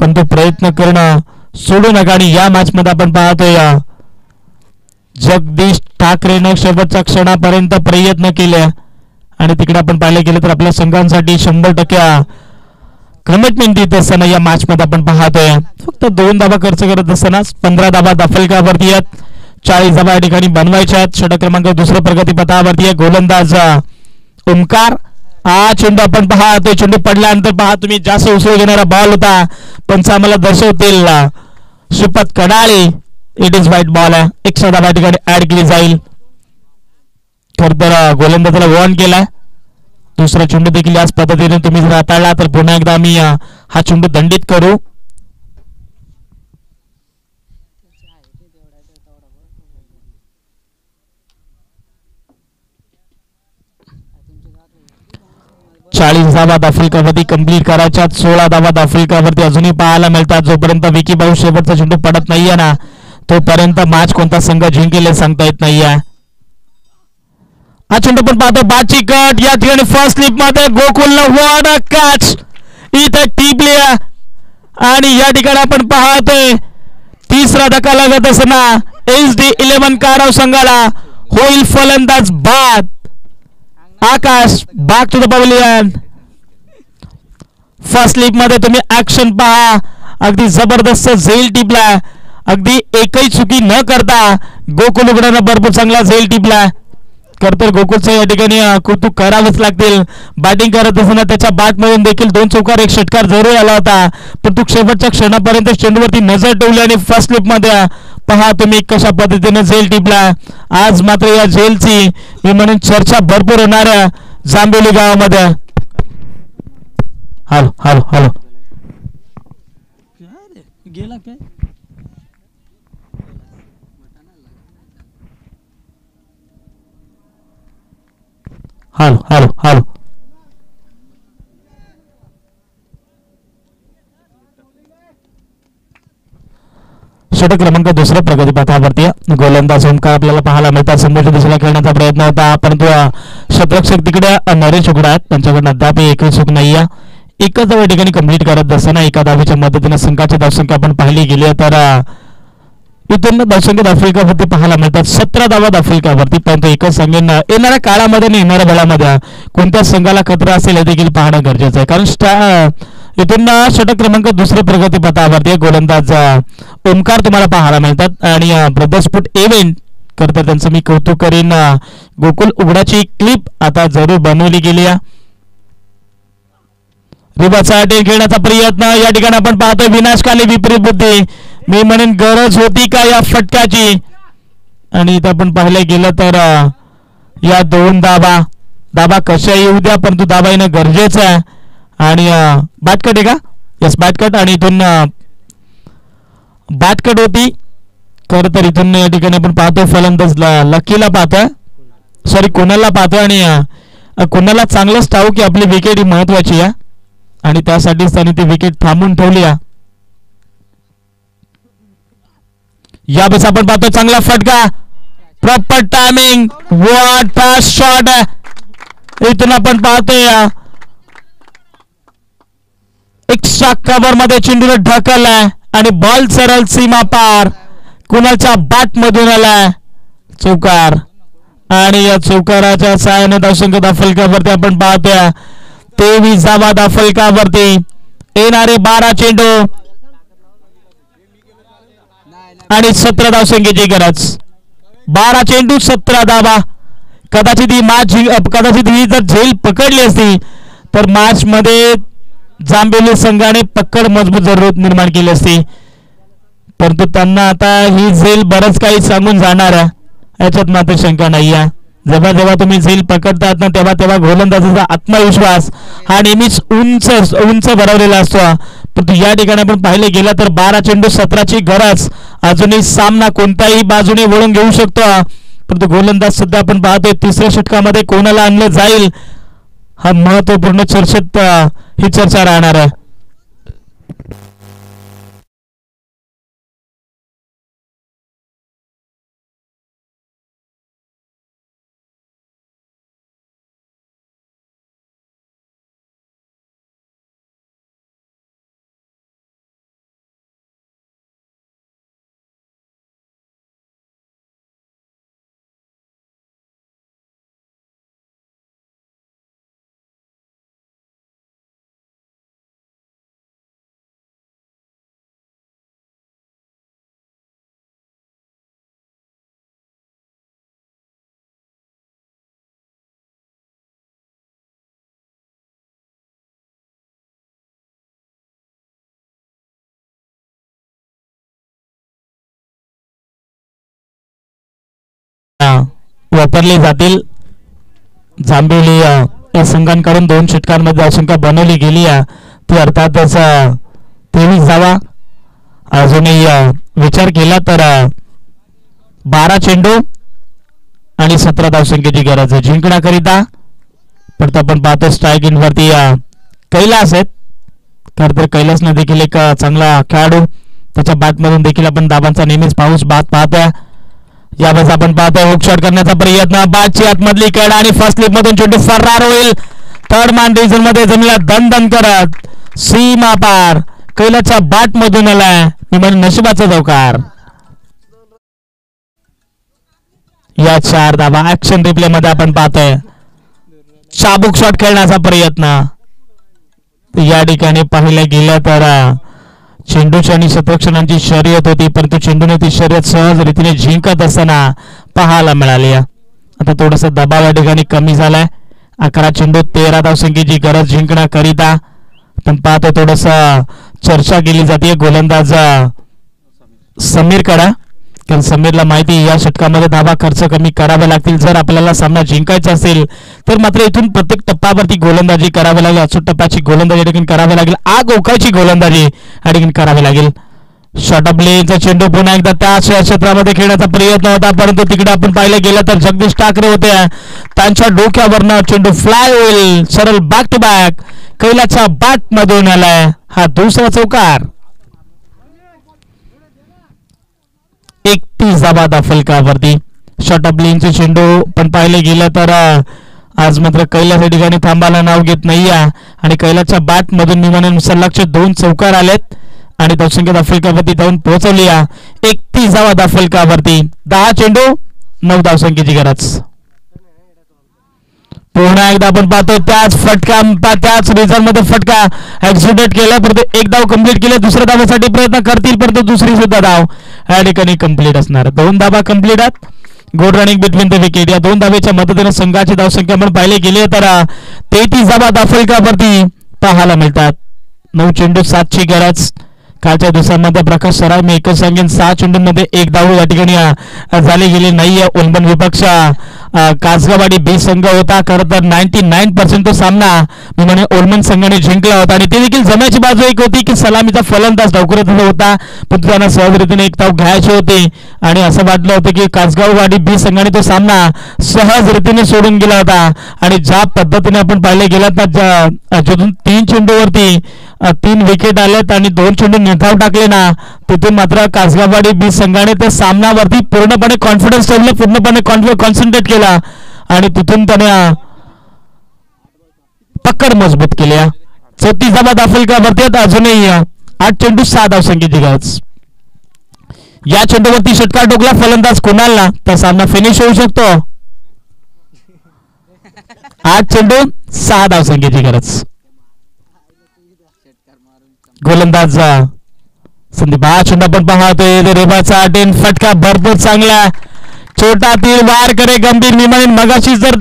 परंतु प्रयत्न करणं सोडू नका. आणि या मॅच मध्ये आपण पाहतोय जगदीश ठाकरेनं शेवटच्या क्षणापर्यंत प्रयत्न केले आणि तिकडे आपण पाहिले गेले तर आपल्या संघांसाठी 100% कमिटमेंट देत असताना या मॅच मध्ये आपण पाहतोय फक्त 2 धावा खर्च करत असताना 15 धावा दफलकावरती आहेत. 40 धावा या ठिकाणी बनवायच्या आहेत. षटक क्रमांक दुसऱ्या प्रगतीपथावरती आहे. गोलंदाज ओमकार. हा चेंडू आपण पाहतोय. चेंडू पडल्यानंतर पहा तुम्ही जास्त उसळ घेणारा बॉल होता. पंच आम्हाला दर्शवतील Shripat Kadale. It is white ball आहे. 100 धावा या ठिकाणी ऍड केली जाईल. खरं तर गोलंदाजाला वॉर्न केलाय. दुसरा चेंडू देखील याच पद्धतीने तुम्ही जर हाताळला तर पुन्हा एकदा आम्ही हा चेंडू दंडित करू. धावा दाफलकावरती कंप्लीट करायच्या. 16 धावा दाफलकावरती अजूनही पाहायला मिळतात. जोपर्यंत विकी भाऊ शेवटचा चेंडू पडत नाहीये ना तोपर्यंत मॅच कोणता संघ जिंकेल सांगता येत नाहीये. हा चेंडू पण पाहतो बाची कट या ठिकाणी फर्स्ट स्लिप मध्ये गोकुलनं वॉट अ कॅच इथे टिपली आणि या ठिकाणी आपण पाहतोय तिसरा धक्का लागत असताना SD11 कारवार संघाला होईल फलंदाज बाद. आकाश back to the pavilion. First slip मध्ये तुम्ही ऍक्शन पहा. अगदी जबरदस्त झेल टिपला. अगदी एकही चुकी न करता गोकुल उघड्यानं भरपूर चांगला झेल टिपला. तर गोकुलचं या ठिकाणी कौतुक करावंच लागतील. बॅटिंग करत असताना त्याच्या बॅटमधून देखील 2 चौकार 1 षटकार जरूर आला होता, पण तो शेवटच्या क्षणापर्यंत चेंडूवरती नजर ठेवली आणि फर्स्ट स्लिप मध्ये पहा तुम्ही कशा पद्धतीने झेल टिपला. आज मात्र या झेलची मी म्हणून चर्चा भरपूर होणार जांभेली गावामध्ये. हॅलो हॅलो हॅलो गेला काय हॅलो हॅलो हॅलो षटक क्रमांक 2 प्रगतीपथावरती गोलंदाज ओमकार आपल्याला पाहायला मिळतात. समोरच्या दिशेला खेळण्याचा प्रयत्न होता, परंतु शतरक्षक तिकडे नरेश उघडा आहेत, त्यांच्याकडे अद्याप एकही चूक नाही आहे. एकच धाव या ठिकाणी कंप्लीट करत असताना एका धावेच्या मदतीने संघाची धावसंख्या आपण पाहिली गेली तर इथून धावसंख्या दाफलिकावरती पाहायला मिळतात 17 धावा दाफलिकावरती. परंतु एकच सांगेन येणाऱ्या काळामध्ये आणि येणाऱ्या वेळामध्ये कोणत्या संघाला खतरा असेल हे देखील पाहणं गरजेचं आहे. कारण इथून षटक क्रमांक 2 प्रगतीपथावरती गोलंदाज ओमकार तुम्हाला पाहायला मिळतात आणि ब्रदर्सफूट इव्हेंट करता त्यांचं मी कौतुक करीन. गोकुल उघडाची क्लिप आता जरूर बनवली गेली आहे. रिबाचा खेळण्याचा प्रयत्न या ठिकाणी आपण पाहतोय विनाशकाली विपरीत बुद्धी. मी म्हणेन गरज होती का या फटक्याची, आणि इथं आपण पाहिलं गेलं तर या 2 दाबा कशा येऊ द्या, परंतु दाबा येणं गरजेचं आहे. आणि बॅटकट आहे का? यस बॅटकट, आणि इथून बॅटकट होती. खरं तर इथून या ठिकाणी आपण पाहतोय फलंदाज लकीला पाहतोय, सॉरी कोणाला पाहतोय, आणि कोणाला चांगलंच ठाऊ की आपली विकेट ही महत्वाची आहे आणि त्यासाठीच त्याने ती विकेट थांबून ठेवली आहे. यावेळेस आपण पाहतो चांगला फटका, proper timing, what a shot. इथून आपण पाहतोय एक्स्ट्रा कव्हर मध्ये चेंडूला ढकललाय आणि बॉल सरळ सीमा पार कुणाच्या बॅट मधून आलाय, चौकार. आणि या चौकाराच्या सहाय्याने धावसंख्या दाफलकावरती आपण पाहतोय 23 धावा दाफलकावरती. येणारे 12 चेंडू आणि 17 धावसंख्येची गरज. 12 चेंडू 17 धावा. कदाचित ही जर झेल पकडली असती तर मॅच मध्ये जांभेली संघाने पकड मजबूत जरूर निर्माण केली असती, परंतु त्यांना आता ही झेल बरंच काही सांगून जाणार आहे याच्यात मात्र शंका नाही आहे. जेव्हा जेव्हा तुम्ही झेल पकडतात ना तेव्हा तेव्हा गोलंदाजाचा आत्मविश्वास हा नेहमीच उंच भरवलेला असतो. परंतु या ठिकाणी आपण पाहिले गेलं तर 12 चेंडू 17ची गरज. अजूनही सामना कोणत्याही बाजूने वळून घेऊ शकतो, परंतु गोलंदाज सुद्धा आपण पाहतोय 3ऱ्या षटकामध्ये कोणाला आणलं जाईल हा महत्वपूर्ण चर्चेत ही चर्चा राहणार आहे. वापरले जातील. जांभेली या संघांकडून 2 षटकांमध्ये धावसंख्या बनवली गेली आहे ती अर्थातच 23 धावा. अजूनही विचार केला तर 12 चेंडू आणि 17 धावसंख्येची गरज आहे जिंकण्याकरिता. परत आपण पाहतो स्ट्राईक इन वरती कैलास आहेत. खरं तर कैलासने देखील एक चांगला खेळाडू, त्याच्या बॅटमधून देखील आपण दाबांचा नेहमीच पाहतोय. यावेळेस आपण पाहतोय हुक शॉट करण्याचा प्रयत्न, बॅटची आतमधली कड आणि फर्स्ट स्लिप मधून चेंडू फरार होईल. थर्ड मॅन डिव्हिजन मध्ये जमिनीला दणदण करत सीमा पार कैलासच्या बॅट मधून आलाय, म्हणजे नशिबाचा चौकार. या 4 धावा ऍक्शन रिप्ले मध्ये आपण पाहतोय. चाबूक शॉट खेळण्याचा प्रयत्न, तर या ठिकाणी पाहायला गेलं तर चेंडूची आणि शतरक्षणांची शर्यत होती, परंतु चेंडूने ती शर्यत सहज रीतीने जिंकत असताना पाहायला मिळाली. आता थोडासा दबाव या ठिकाणी कमी झालाय. 11 चेंडू 13 धावसंख्येची गरज जिंकण्याकरिता. आपण पाहतो थोडस चर्चा केली जाते गोलंदाज समीर कडा, कारण समीरला माहिती या षटकामध्ये धावा खर्च कमी करावे लागतील जर आपल्याला सामना जिंकायचा असेल तर. मात्र इथून प्रत्येक टप्प्यावरती गोलंदाजी करावी लागेल, अचूक टप्प्याची गोलंदाजी या ठिकाणी करावी लागेल, आग ओकायची गोलंदाजी या ठिकाणी करावी लागेल. शॉर्ट ऑफ लेनचा चेंडू पुन्हा एकदा त्याच क्षेत्रामध्ये खेळण्याचा प्रयत्न होता, परंतु तिकडे आपण पाहिलं गेलं तर जगदीश ठाकरे होते, त्यांच्या डोक्यावरनं चेंडू फ्लाय होईल सरळ बॅक टू बॅक कैलाच्या बॅट मधून आलाय हा दुसरा चौकार. 31 धावा फलकावरती. शॉर्ट ऑफ लेनचे चेंडू पण पाहिले गेलं तर आज मात्र कैलास या ठिकाणी थांबायला नाव घेत नाहीये आणि कैलाच्या बॅट मधून मी म्हणेन सलगचे 2 चौकार आलेत आणि धावसंख्या फलकावरती जाऊन पोहोचवली. 31 धावा फलकावरती. 10 चेंडू 9 धावसंख्येची गरज. पुन्हा एकदा आपण पाहतो त्याच फटका त्याच रिझल्ट मध्ये फटका एक्झिक्युट केला, परंतु एक धाव कंप्लीट केले. दुसऱ्या धावासाठी प्रयत्न करतील, परंतु दुसरी सुद्धा धाव या ठिकाणी कंप्लीट असणार. 2 धावा कंप्लीट आहेत. Good running between the wicket. या 2 धावेच्या मदतीने संघाची धावसंख्या म्हणून पाहिले गेले तर 33 धावा फलकावरती पाहायला मिळतात. 9 चेंडू 7 ची गरज. कालच्या दिवसांमध्ये प्रकाश सराय मी एकच सांगेन 6 चेंडूंमध्ये 1 धाव या ठिकाणी झाली गेली नाहीये. उल्बन विपक्ष कासगावाडी बी संघ होता. खरं तर 99% तो सामना मी म्हणे ओल्मन संघाने जिंकला होता आणि ते देखील जमायची बाजू एक होती की सलामीचा फलंदाज डावखुरत होता, पण त्यांना सहजरीतीने 1 धाव घ्यायची होती आणि असं वाटलं होतं की कासगाववाडी बी संघाने तो सामना सहजरीतीने सोडून गेला होता. आणि ज्या पद्धतीने आपण पाहिले गेलात ना, जिथून 3 चेंडूवरती 3 विकेट आलेत आणि 2 चेंडू निकाल टाकले ना, तिथून मात्र कासगाववाडी बी संघाने त्या सामन्यावरती पूर्णपणे कॉन्फिडन्स ठेवले, पूर्णपणे कॉन्सन्ट्रेट केला आणि तिथून त्याने पकड मजबूत केली. 34 धावा फलकावरती अजूनही 8 चेंडू 6 धावसंख्येची गरज. या चेंडूवरती षटकार ठोकला फलंदाज कुणालला तर सामना फिनिश होऊ शकतो. 8 चेंडू 6 धावसंख्येची गरज. गोलंदाज संदीप हा चेंडू आपण पाहतोय रेबाचा अटेन फटका भरपूर चांगला छोटा तीर वार करे गंभीर. मी म्हणेन मगाशी जर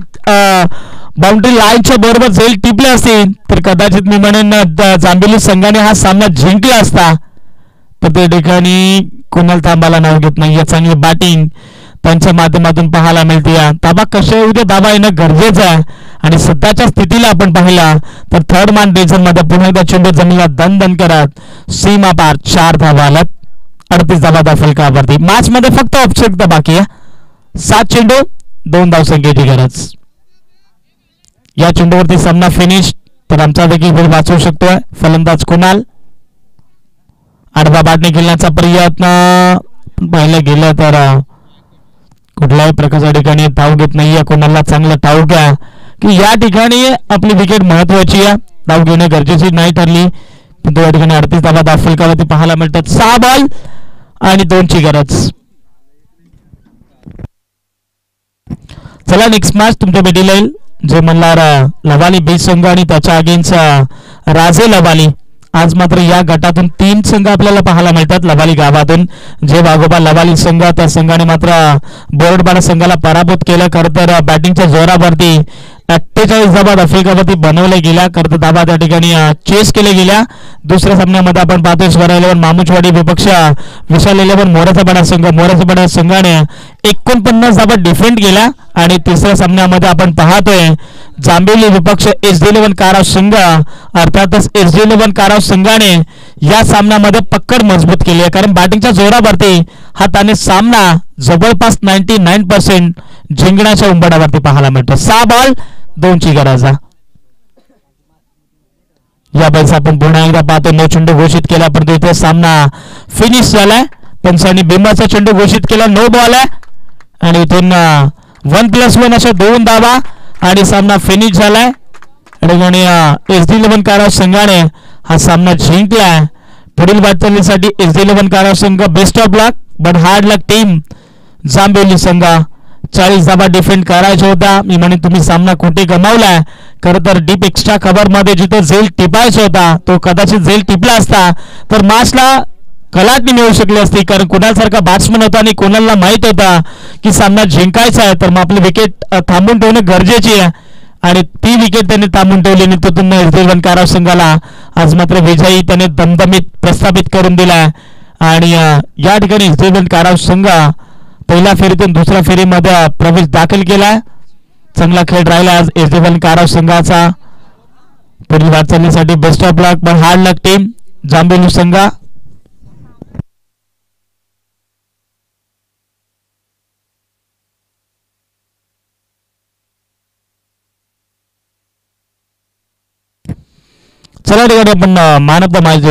बाउंड्री लाईनच्या बरोबर झेल टिपले असतील तर कदाचित मी म्हणेन जांभेली संघाने हा सामना जिंकला असता, तर त्या ठिकाणी कुणाल थांबायला नाव घेत नाही. चांगली बॅटिंग त्यांच्या माध्यमातून पाहायला मिळते. धाबा कशा उद्या धाबा येणं गरजेचं आहे आणि सध्याच्या स्थितीला आपण पाहिला तर थर्ड मान रिजन मध्ये पुन्हा एकदा चेंडू जमिनीला दन करत सीमा पार 4 धावा आल्यात. 38 धावा फलकावरती. मॅच मध्ये फक्त औपचारिकता बाकी आहे. 7 चेंडू 2 धावसंख्येची गरज. या चेंडूवरती सामना फिनिश तर आमचा देखील वेळ वाचवू शकतोय फलंदाज कुणाल. आडवा बाटणे खेळण्याचा प्रयत्न पाहिलं गेलं तर कुठल्याही प्रकारच्या ठिकाणी धाव घेत नाहीये. कोणाला चांगलं ठाऊक आहे की या ठिकाणी आपली विकेट महत्वाची आहे, धाव घेणे गरजेची नाही ठरली, पण या ठिकाणी 38 धावा फलकावरती पाहायला मिळतात. 6 बॉल आणि 2 ची गरज. चला नेक्स्ट मॅच तुमच्या भेटीला येईल जे म्हणणार लवाली बी संघ आणि त्याच्या अगेन्स्ट राजे लवाली. आज मात्र या गटातून 3 संघ आपल्याला पाहायला मिळतात. लवाली गावातून जे वाघोबा लवाली संघ त्या संघाने मात्र बोरडपाडा संघाला पराभूत केलं. खरं तर बॅटिंगच्या जोरावरती 48 धावा फलकावरती बनवल्या गेल्या. खरं तर धावा त्या ठिकाणी चेस केल्या गेल्या. दुसऱ्या सामन्यामध्ये आपण पाहतोय स्वर 11 मामुचवाडी विपक्ष विशाल 11 मोराचा संघाने 49 धावा डिफेंड केल्या. आणि तिसऱ्या सामन्यामध्ये आपण पाहतोय जांभेली विपक्ष SD11 काराव संघ, अर्थातच SD11 काराव संघाने या सामन्यामध्ये पकड मजबूत केली आहे, कारण बॅटिंगच्या जोरावरती हा त्याने सामना जवळपास 99% जिंकण्याच्या उंबरठ्यावरती पाहायला मिळतो. 6 बॉल 2 ची गरज. या वेळेस आपण पुन्हा एकदा पाहतो 9 चेंडू घोषित केला, परंतु इथे सामना फिनिश झालाय. पंचांनी बिंबाचा चेंडू घोषित केला, 9 बॉल आहे आणि इथून 1+1 अशा 2 धावा आणि सामना फिनिश झालाय. आणि SD11 काराव संघाने हा सामना जिंकलाय. पुढील वाटचालीसाठी SD11 काराव संघ best of luck but hard luck team जांभेली संघ. 40 धाबा डिफेंड करायचा होता. मी म्हणे तुम्ही सामना कुठे गमावलाय. खरं तर डीप एक्स्ट्रा कव्हर मध्ये जिथे झेल टिपायचा होता तो कदाचित झेल टिपला असता तर मॅचला कलाटणी मिळू शकली असती. कारण कोणासारखा बॅट्समन होता आणि कोणाला माहित होता की सामना जिंकायचा आहे तर मग आपली विकेट थांबून ठेवणं गरजेची आहे आणि ती विकेट त्यांनी थांबून ठेवली आणि त्यातून एस कारव संघाला आज मात्र विजयी त्याने दमदमीत प्रस्थापित करून दिलाय. आणि या ठिकाणी एस कारव संघ पहिल्या फेरीतून दुसऱ्या फेरीमध्ये प्रवेश दाखल केलाय. चांगला खेळ राहिला आज एस कारव संघाचा. पुढील वाटचालीसाठी बेस्ट ऑफ लक पण हार्ड लक टीम जांभेली संघ. चला ठिकाणी आपण मान ऑफ द मॅच